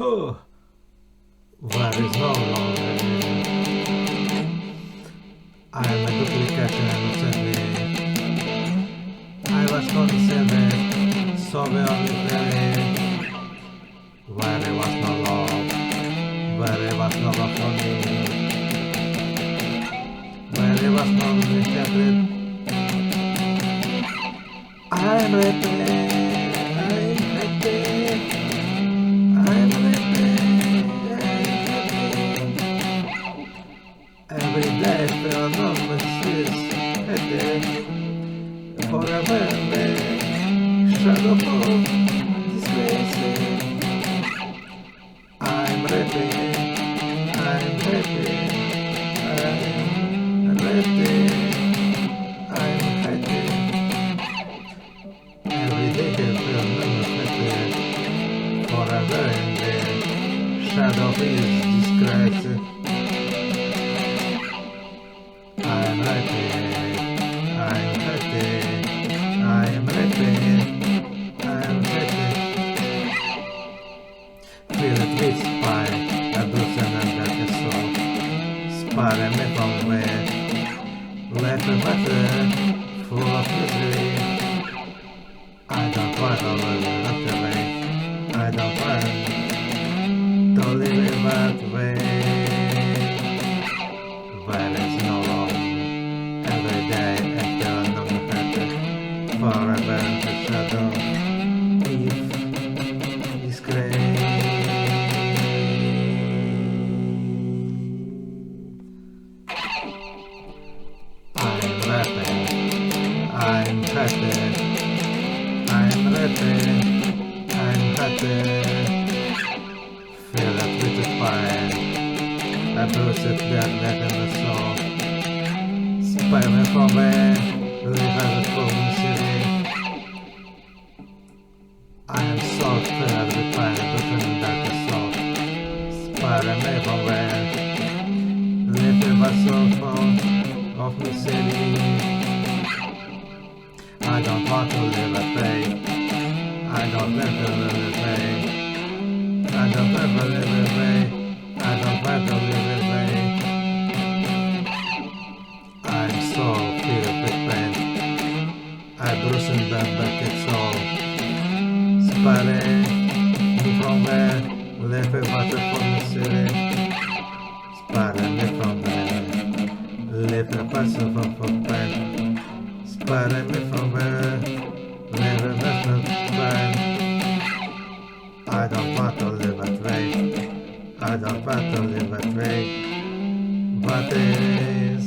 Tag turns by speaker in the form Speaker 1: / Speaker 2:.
Speaker 1: Oh, where is no longer. I am a duplicate innocently. I was conceived, so only play. Where there was no love, where there was no love for me. Where there was no regret. I'm ready. Every day feel enormous headache. Forever shadow of disgrace. I'm ready, I'm ready, I'm ready, I'm happy. Every day feel enormous headache. Forever shadow is disgrace. I'm happy, I'm happy, I'm happy, I'm happy. Feel it with spine, a bruise under the soul. Spare me from where, left a matter, full of misery. I don't want to live that way, I don't want to live that way. Where is no love. Every day after another pattern, forever in the shadow, if disgrace. I'm rapping, I'm happy, I'm rapping, I'm happy. Feel it with the fire, I bruise it dead in the soul. Spare me from where, live as a full city. I am so filled with fire, but in the darkest soul. Spare me from where, live as a soul full of misery. I don't want to live a day. I don't want to live a day. I don't want to live a day. I don't want to live a day. I'm so filled with pain. I bruise in the back of soul. Spare me from where, live a water for misery. Spare me from where, live a person for pain. Spare me from where, live a vessel for pain. I don't want to live that way. I don't want to live that way. But it is